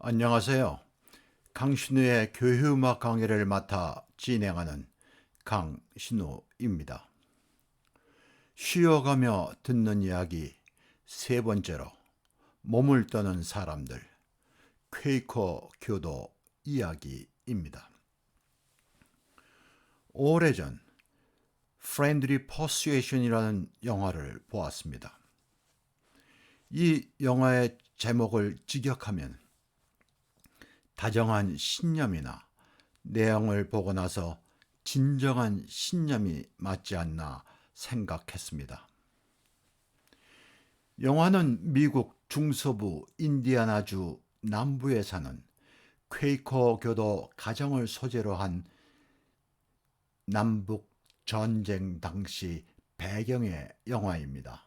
안녕하세요. 강신우의 교회음악 강의를 맡아 진행하는 강신우입니다. 쉬어가며 듣는 이야기 세 번째로 몸을 떠는 사람들, 퀘이커 교도 이야기입니다. 오래전 Friendly Persuasion이라는 영화를 보았습니다. 이 영화의 제목을 직역하면 다정한 신념이나 내용을 보고 나서 진정한 신념이 맞지 않나 생각했습니다. 영화는 미국 중서부 인디아나주 남부에 사는 퀘이커 교도 가정을 소재로 한 남북 전쟁 당시 배경의 영화입니다.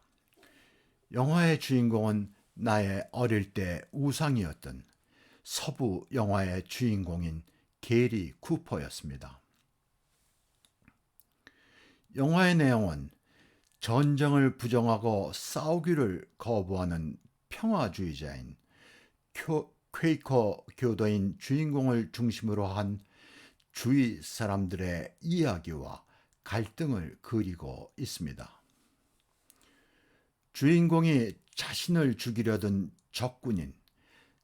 영화의 주인공은 나의 어릴 때 우상이었던 서부 영화의 주인공인 게리 쿠퍼였습니다. 영화의 내용은 전쟁을 부정하고 싸우기를 거부하는 평화주의자인 퀘이커 교도인 주인공을 중심으로 한 주위 사람들의 이야기와 갈등을 그리고 있습니다. 주인공이 자신을 죽이려던 적군인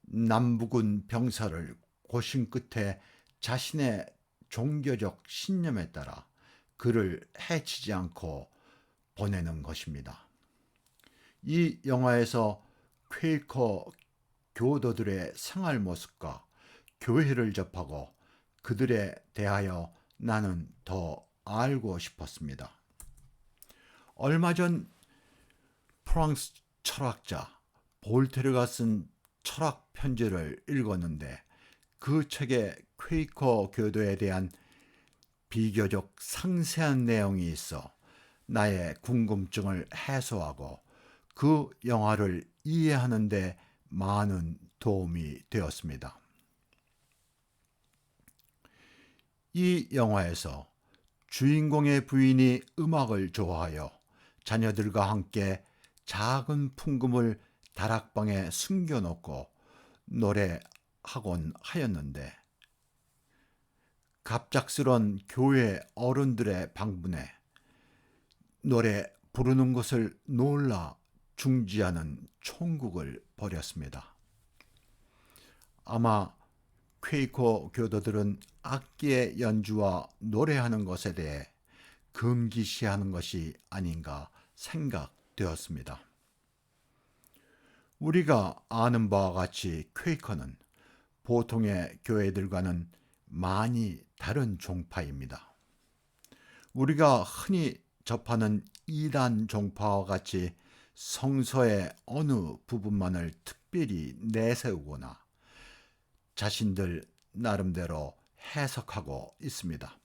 남부군 병사를 고심 끝에 자신의 종교적 신념에 따라 그를 해치지 않고 보내는 것입니다. 이 영화에서 퀘이커 교도들의 생활 모습과 교회를 접하고 그들에 대하여 나는 더 알고 싶었습니다. 얼마 전 프랑스 철학자 볼테르가 쓴 철학 편지를 읽었는데 그 책에 퀘이커 교도에 대한 비교적 상세한 내용이 있어 나의 궁금증을 해소하고 그 영화를 이해하는 데 많은 도움이 되었습니다. 이 영화에서 주인공의 부인이 음악을 좋아하여 자녀들과 함께 작은 풍금을 다락방에 숨겨놓고 노래하곤 하였는데 갑작스런 교회 어른들의 방문에 노래 부르는 것을 놀라 중지하는 총국을 벌였습니다. 아마 퀘이커 교도들은 악기의 연주와 노래하는 것에 대해 금기시하는 것이 아닌가 생각되었습니다. 우리가 아는 바와 같이 퀘이커는 보통의 교회들과는 많이 다른 종파입니다. 우리가 흔히 접하는 이단 종파와 같이 성서의 어느 부분만을 특별히 내세우거나 자신들 나름대로 해석하고 있습니다.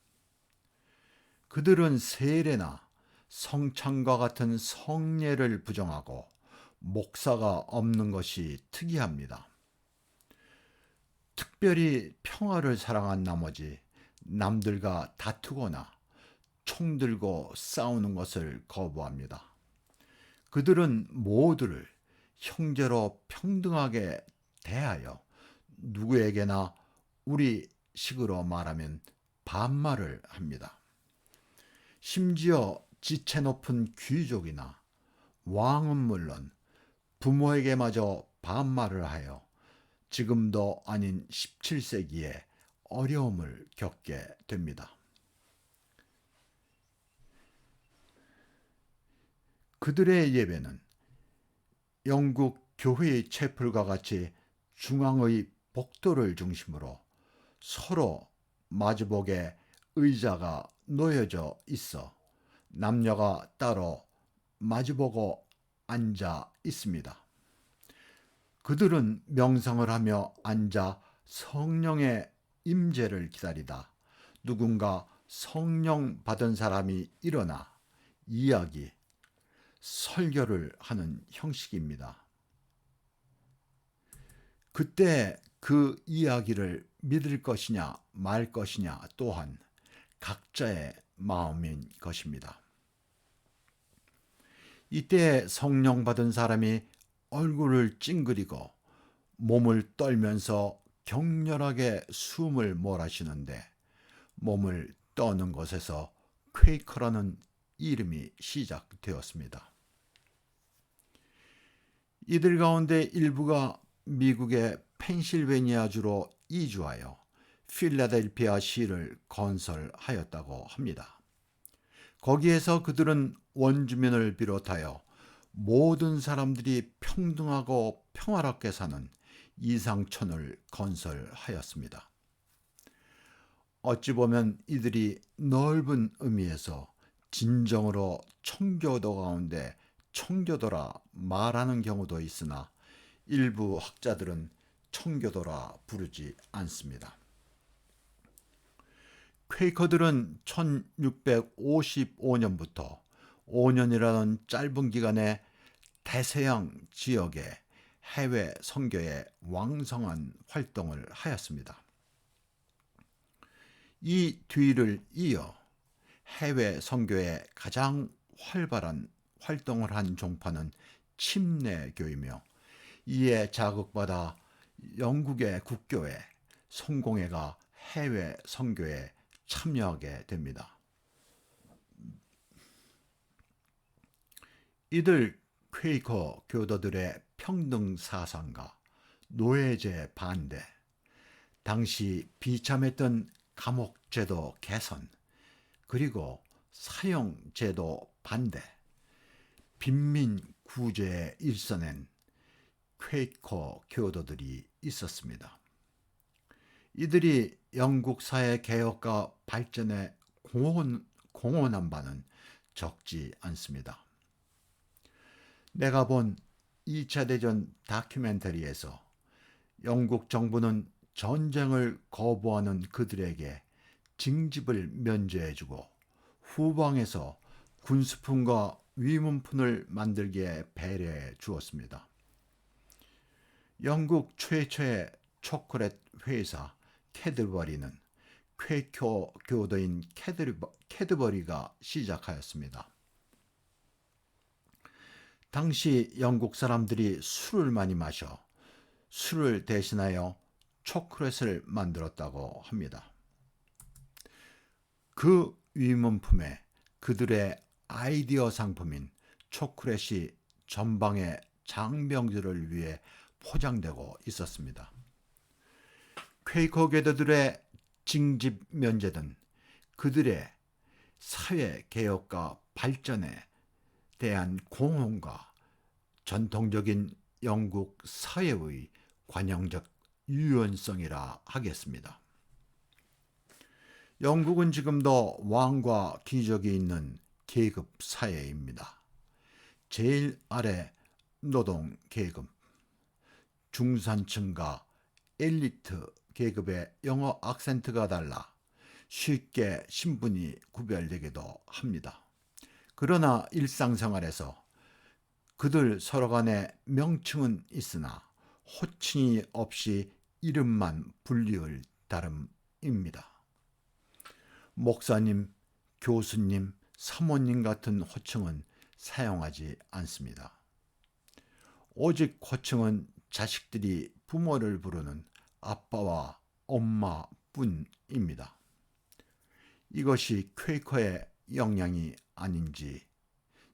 그들은 세례나 성찬과 같은 성례를 부정하고 목사가 없는 것이 특이합니다. 특별히 평화를 사랑한 나머지 남들과 다투거나 총 들고 싸우는 것을 거부합니다. 그들은 모두를 형제로 평등하게 대하여 누구에게나 우리 식으로 말하면 반말을 합니다. 심지어 지체 높은 귀족이나 왕은 물론 부모에게마저 반말을 하여 지금도 아닌 17세기에 어려움을 겪게 됩니다. 그들의 예배는 영국 교회의 채플과 같이 중앙의 복도를 중심으로 서로 마주보게 의자가 놓여져 있어 남녀가 따로 마주보고 앉아 있습니다. 그들은 명상을 하며 앉아 성령의 임재를 기다리다 누군가 성령 받은 사람이 일어나 이야기, 설교를 하는 형식입니다. 그때 그 이야기를 믿을 것이냐 말 것이냐 또한 각자의 마음인 것입니다. 이때 성령 받은 사람이 얼굴을 찡그리고 몸을 떨면서 격렬하게 숨을 몰아쉬는데 몸을 떠는 것에서 퀘이커라는 이름이 시작되었습니다. 이들 가운데 일부가 미국의 펜실베니아주로 이주하여 필라델피아 시를 건설하였다고 합니다. 거기에서 그들은 원주민을 비롯하여 모든 사람들이 평등하고 평화롭게 사는 이상촌을 건설하였습니다. 어찌 보면 이들이 넓은 의미에서 진정으로 청교도 가운데 청교도라 말하는 경우도 있으나 일부 학자들은 청교도라 부르지 않습니다. 퀘이커들은 1655년부터 5년이라는 짧은 기간에 대서양 지역의 해외 선교에 왕성한 활동을 하였습니다. 이 뒤를 이어 해외 선교에 가장 활발한 활동을 한 종파는 침례교이며 이에 자극받아 영국의 국교회 성공회가 해외 선교에 참여하게 됩니다. 이들 퀘이커 교도들의 평등 사상과 노예제 반대, 당시 비참했던 감옥제도 개선, 그리고 사형제도 반대, 빈민 구제에 일선한 퀘이커 교도들이 있었습니다. 이들이 영국 사회 개혁과 발전에 공헌한 바는 적지 않습니다. 내가 본 2차 대전 다큐멘터리에서 영국 정부는 전쟁을 거부하는 그들에게 징집을 면제해주고 후방에서 군수품과 위문품을 만들게 배려해 주었습니다. 영국 최초의 초콜릿 회사 캐드버리는 퀘이커 교도인 캐드버리가 시작하였습니다. 당시 영국 사람들이 술을 많이 마셔 술을 대신하여 초콜릿을 만들었다고 합니다. 그 위문품에 그들의 아이디어 상품인 초콜릿이 전방의 장병들을 위해 포장되고 있었습니다. 퀘이커 교도들의 징집 면제는 그들의 사회 개혁과 발전에 대한 공헌과 전통적인 영국 사회의 관용적 유연성이라 하겠습니다. 영국은 지금도 왕과 귀족이 있는 계급 사회입니다. 제일 아래 노동 계급, 중산층과 엘리트 계급의 영어 악센트가 달라 쉽게 신분이 구별되기도 합니다. 그러나 일상생활에서 그들 서로 간의 명칭은 있으나 호칭이 없이 이름만 불리울 따름입니다. 목사님, 교수님, 사모님 같은 호칭은 사용하지 않습니다. 오직 호칭은 자식들이 부모를 부르는 아빠와 엄마뿐입니다. 이것이 퀘이커의 영향이 아닌지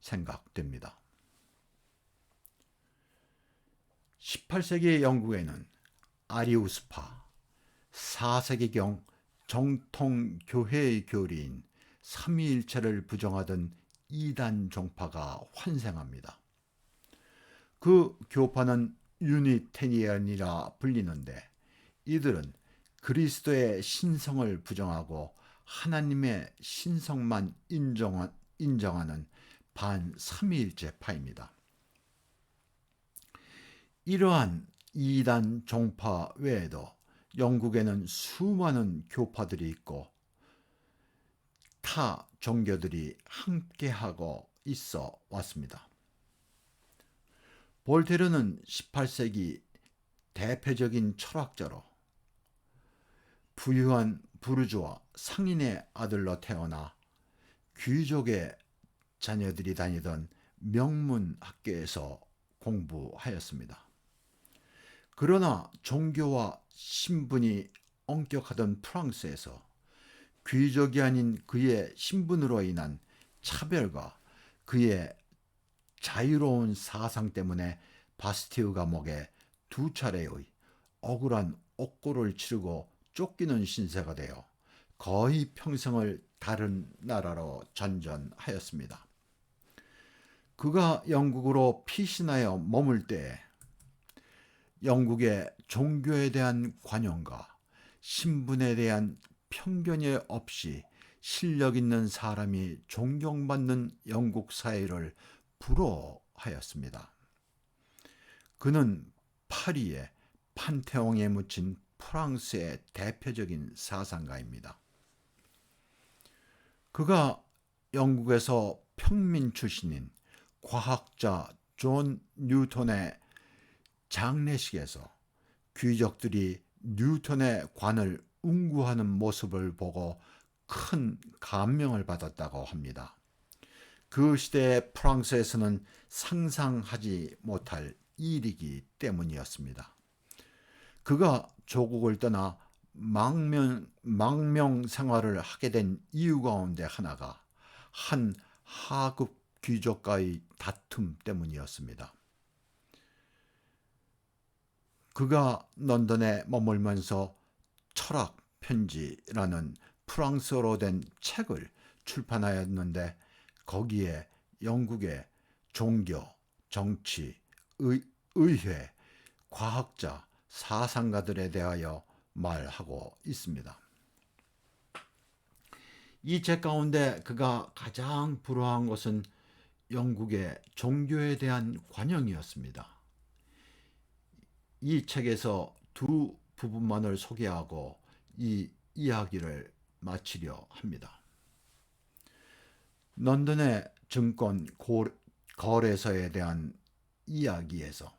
생각됩니다. 18세기 영국에는 아리우스파, 4세기경 정통 교회의 교리인 삼위일체를 부정하던 이단 종파가 환생합니다. 그 교파는 유니테니안이라 불리는데 이들은 그리스도의 신성을 부정하고 하나님의 신성만 인정하는 반삼위일체파입니다. 이러한 이단 종파 외에도 영국에는 수많은 교파들이 있고 타 종교들이 함께하고 있어 왔습니다. 볼테르는 18세기 대표적인 철학자로 부유한 부르주아 상인의 아들로 태어나 귀족의 자녀들이 다니던 명문 학교에서 공부하였습니다. 그러나 종교와 신분이 엄격하던 프랑스에서 귀족이 아닌 그의 신분으로 인한 차별과 그의 자유로운 사상 때문에 바스티유 감옥에 두 차례의 억울한 옥고를 치르고 쫓기는 신세가 되어 거의 평생을 다른 나라로 전전하였습니다. 그가 영국으로 피신하여 머물 때에 영국의 종교에 대한 관용과 신분에 대한 편견이 없이 실력 있는 사람이 존경받는 영국 사회를 부러워하였습니다. 그는 파리의 판테옹에 묻힌 프랑스의 대표적인 사상가입니다. 그가 영국에서 평민 출신인 과학자 존 뉴턴의 장례식에서 귀족들이 뉴턴의 관을 운구하는 모습을 보고 큰 감명을 받았다고 합니다. 그 시대의 프랑스에서는 상상하지 못할 일이기 때문이었습니다. 그가 조국을 떠나 망명 생활을 하게 된 이유 가운데 하나가 한 하급 귀족과의 다툼 때문이었습니다. 그가 런던에 머물면서 철학 편지라는 프랑스어로 된 책을 출판하였는데 거기에 영국의 종교, 정치, 의회, 과학자, 사상가들에 대하여 말하고 있습니다. 이 책 가운데 그가 가장 부러워한 것은 영국의 종교에 대한 관용이었습니다. 이 책에서 두 부분만을 소개하고 이 이야기를 마치려 합니다. 런던의 증권 거래소에 대한 이야기에서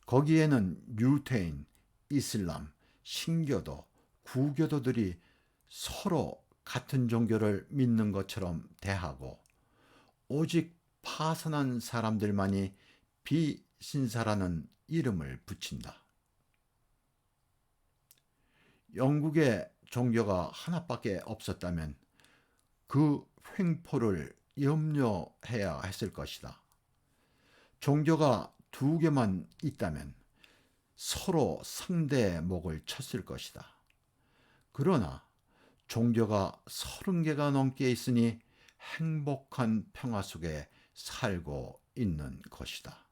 거기에는 유태인, 이슬람, 신교도, 구교도들이 서로 같은 종교를 믿는 것처럼 대하고 오직 파선한 사람들만이 비신사라는 이름을 붙인다. 영국의 종교가 하나밖에 없었다면 그 횡포를 염려해야 했을 것이다. 종교가 두 개만 있다면 서로 상대의 목을 쳤을 것이다. 그러나 종교가 30개가 넘게 있으니 행복한 평화 속에 살고 있는 것이다.